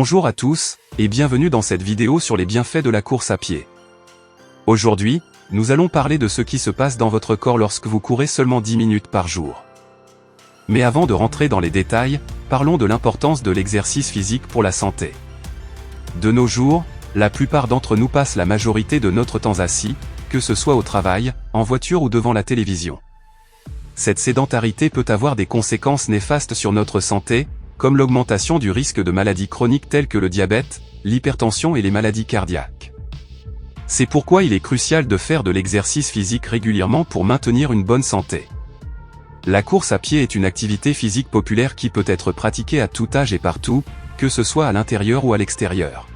Bonjour à tous, et bienvenue dans cette vidéo sur les bienfaits de la course à pied. Aujourd'hui, nous allons parler de ce qui se passe dans votre corps lorsque vous courez seulement 10 minutes par jour. Mais avant de rentrer dans les détails, parlons de l'importance de l'exercice physique pour la santé. De nos jours, la plupart d'entre nous passent la majorité de notre temps assis, que ce soit au travail, en voiture ou devant la télévision. Cette sédentarité peut avoir des conséquences néfastes sur notre santé, comme l'augmentation du risque de maladies chroniques telles que le diabète, l'hypertension et les maladies cardiaques. C'est pourquoi il est crucial de faire de l'exercice physique régulièrement pour maintenir une bonne santé. La course à pied est une activité physique populaire qui peut être pratiquée à tout âge et partout, que ce soit à l'intérieur ou à l'extérieur.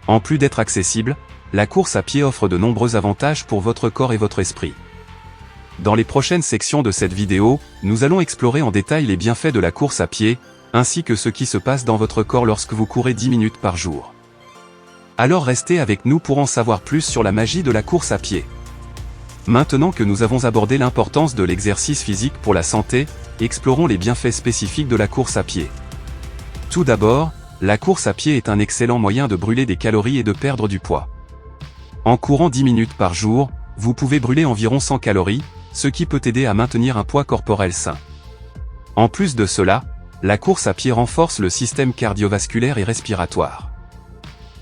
En plus d'être accessible, la course à pied offre de nombreux avantages pour votre corps et votre esprit. Dans les prochaines sections de cette vidéo, nous allons explorer en détail les bienfaits de la course à pied, ainsi que ce qui se passe dans votre corps lorsque vous courez 10 minutes par jour. Alors restez avec nous pour en savoir plus sur la magie de la course à pied. Maintenant que nous avons abordé l'importance de l'exercice physique pour la santé, explorons les bienfaits spécifiques de la course à pied. Tout d'abord, la course à pied est un excellent moyen de brûler des calories et de perdre du poids. En courant 10 minutes par jour, vous pouvez brûler environ 100 calories, ce qui peut aider à maintenir un poids corporel sain. En plus de cela, la course à pied renforce le système cardiovasculaire et respiratoire.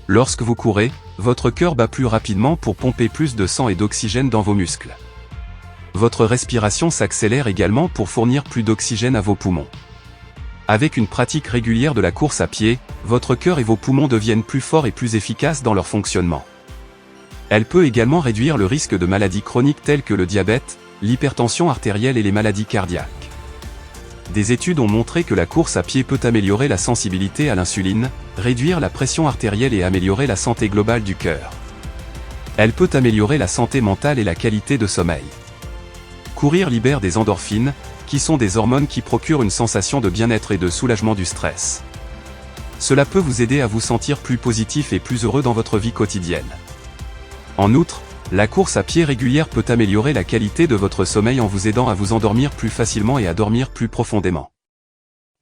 Lorsque vous courez, votre cœur bat plus rapidement pour pomper plus de sang et d'oxygène dans vos muscles. Votre respiration s'accélère également pour fournir plus d'oxygène à vos poumons. Avec une pratique régulière de la course à pied, votre cœur et vos poumons deviennent plus forts et plus efficaces dans leur fonctionnement. Elle peut également réduire le risque de maladies chroniques telles que le diabète, l'hypertension artérielle et les maladies cardiaques. Des études ont montré que la course à pied peut améliorer la sensibilité à l'insuline, réduire la pression artérielle et améliorer la santé globale du cœur. Elle peut améliorer la santé mentale et la qualité de sommeil. Courir libère des endorphines, qui sont des hormones qui procurent une sensation de bien-être et de soulagement du stress. Cela peut vous aider à vous sentir plus positif et plus heureux dans votre vie quotidienne. En outre, la course à pied régulière peut améliorer la qualité de votre sommeil en vous aidant à vous endormir plus facilement et à dormir plus profondément.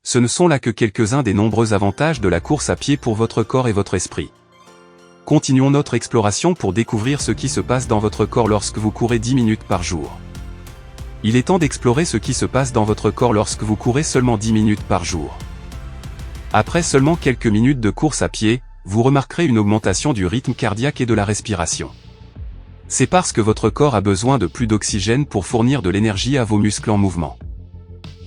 Ce ne sont là que quelques-uns des nombreux avantages de la course à pied pour votre corps et votre esprit. Continuons notre exploration pour découvrir ce qui se passe dans votre corps lorsque vous courez 10 minutes par jour. Il est temps d'explorer ce qui se passe dans votre corps lorsque vous courez seulement 10 minutes par jour. Après seulement quelques minutes de course à pied, vous remarquerez une augmentation du rythme cardiaque et de la respiration. C'est parce que votre corps a besoin de plus d'oxygène pour fournir de l'énergie à vos muscles en mouvement.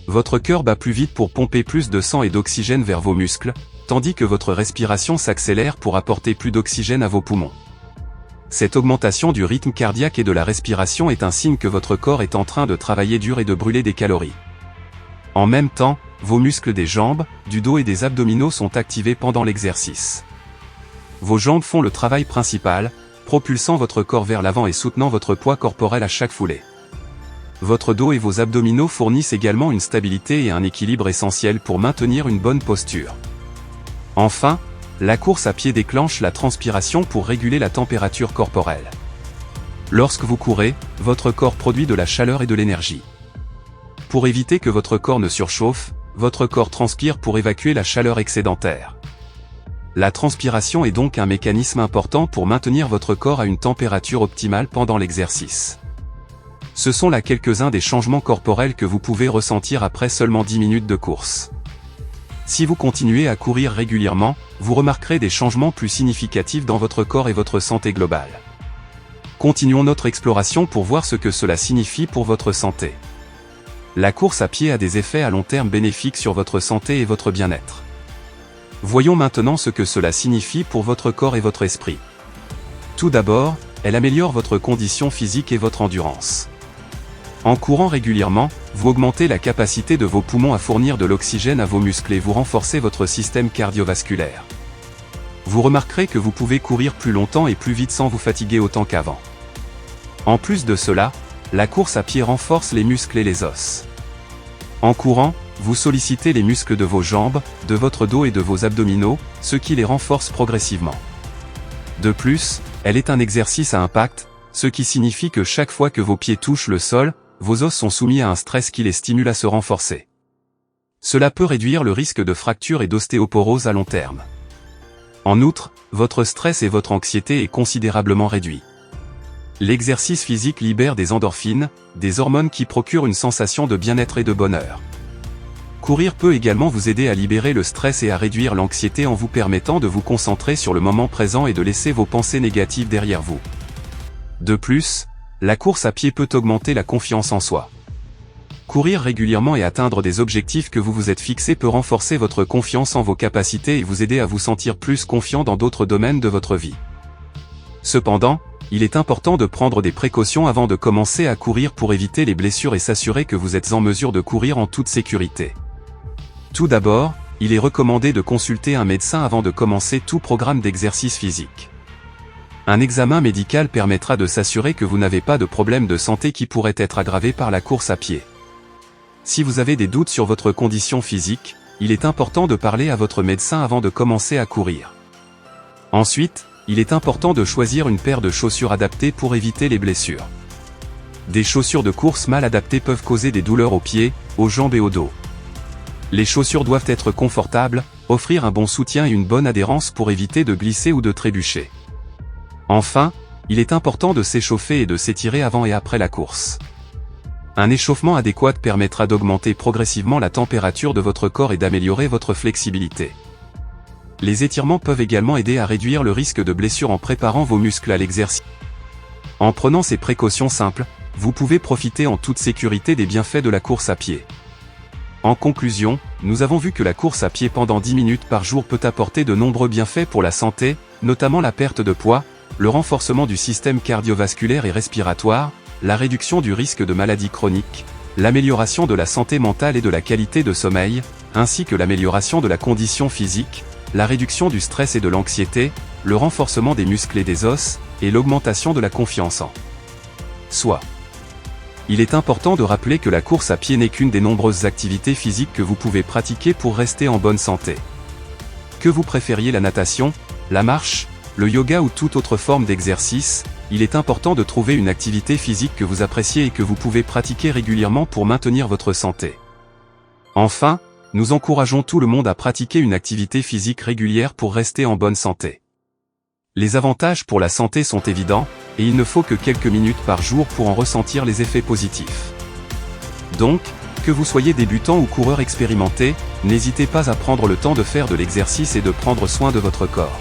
Votre cœur bat plus vite pour pomper plus de sang et d'oxygène vers vos muscles, tandis que votre respiration s'accélère pour apporter plus d'oxygène à vos poumons. Cette augmentation du rythme cardiaque et de la respiration est un signe que votre corps est en train de travailler dur et de brûler des calories. En même temps, vos muscles des jambes, du dos et des abdominaux sont activés pendant l'exercice. Vos jambes font le travail principal, propulsant votre corps vers l'avant et soutenant votre poids corporel à chaque foulée. Votre dos et vos abdominaux fournissent également une stabilité et un équilibre essentiel pour maintenir une bonne posture. Enfin, la course à pied déclenche la transpiration pour réguler la température corporelle. Lorsque vous courez, votre corps produit de la chaleur et de l'énergie. Pour éviter que votre corps ne surchauffe, votre corps transpire pour évacuer la chaleur excédentaire. La transpiration est donc un mécanisme important pour maintenir votre corps à une température optimale pendant l'exercice. Ce sont là quelques-uns des changements corporels que vous pouvez ressentir après seulement 10 minutes de course. Si vous continuez à courir régulièrement, vous remarquerez des changements plus significatifs dans votre corps et votre santé globale. Continuons notre exploration pour voir ce que cela signifie pour votre santé. La course à pied a des effets à long terme bénéfiques sur votre santé et votre bien-être. Voyons maintenant ce que cela signifie pour votre corps et votre esprit. Tout d'abord, elle améliore votre condition physique et votre endurance. En courant régulièrement, vous augmentez la capacité de vos poumons à fournir de l'oxygène à vos muscles et vous renforcez votre système cardiovasculaire. Vous remarquerez que vous pouvez courir plus longtemps et plus vite sans vous fatiguer autant qu'avant. En plus de cela, la course à pied renforce les muscles et les os. En courant, vous sollicitez les muscles de vos jambes, de votre dos et de vos abdominaux, ce qui les renforce progressivement. De plus, elle est un exercice à impact, ce qui signifie que chaque fois que vos pieds touchent le sol, vos os sont soumis à un stress qui les stimule à se renforcer. Cela peut réduire le risque de fracture et d'ostéoporose à long terme. En outre, votre stress et votre anxiété est considérablement réduit. L'exercice physique libère des endorphines, des hormones qui procurent une sensation de bien-être et de bonheur. Courir peut également vous aider à libérer le stress et à réduire l'anxiété en vous permettant de vous concentrer sur le moment présent et de laisser vos pensées négatives derrière vous. De plus, la course à pied peut augmenter la confiance en soi. Courir régulièrement et atteindre des objectifs que vous vous êtes fixés peut renforcer votre confiance en vos capacités et vous aider à vous sentir plus confiant dans d'autres domaines de votre vie. Cependant, il est important de prendre des précautions avant de commencer à courir pour éviter les blessures et s'assurer que vous êtes en mesure de courir en toute sécurité. Tout d'abord, il est recommandé de consulter un médecin avant de commencer tout programme d'exercice physique. Un examen médical permettra de s'assurer que vous n'avez pas de problème de santé qui pourrait être aggravé par la course à pied. Si vous avez des doutes sur votre condition physique, il est important de parler à votre médecin avant de commencer à courir. Ensuite, il est important de choisir une paire de chaussures adaptées pour éviter les blessures. Des chaussures de course mal adaptées peuvent causer des douleurs aux pieds, aux jambes et au dos. Les chaussures doivent être confortables, offrir un bon soutien et une bonne adhérence pour éviter de glisser ou de trébucher. Enfin, il est important de s'échauffer et de s'étirer avant et après la course. Un échauffement adéquat permettra d'augmenter progressivement la température de votre corps et d'améliorer votre flexibilité. Les étirements peuvent également aider à réduire le risque de blessure en préparant vos muscles à l'exercice. En prenant ces précautions simples, vous pouvez profiter en toute sécurité des bienfaits de la course à pied. En conclusion, nous avons vu que la course à pied pendant 10 minutes par jour peut apporter de nombreux bienfaits pour la santé, notamment la perte de poids, le renforcement du système cardiovasculaire et respiratoire, la réduction du risque de maladies chroniques, l'amélioration de la santé mentale et de la qualité de sommeil, ainsi que l'amélioration de la condition physique, la réduction du stress et de l'anxiété, le renforcement des muscles et des os, et l'augmentation de la confiance en soi. Il est important de rappeler que la course à pied n'est qu'une des nombreuses activités physiques que vous pouvez pratiquer pour rester en bonne santé. Que vous préfériez la natation, la marche, le yoga ou toute autre forme d'exercice, il est important de trouver une activité physique que vous appréciez et que vous pouvez pratiquer régulièrement pour maintenir votre santé. Enfin, nous encourageons tout le monde à pratiquer une activité physique régulière pour rester en bonne santé. Les avantages pour la santé sont évidents, et il ne faut que quelques minutes par jour pour en ressentir les effets positifs. Donc, que vous soyez débutant ou coureur expérimenté, n'hésitez pas à prendre le temps de faire de l'exercice et de prendre soin de votre corps.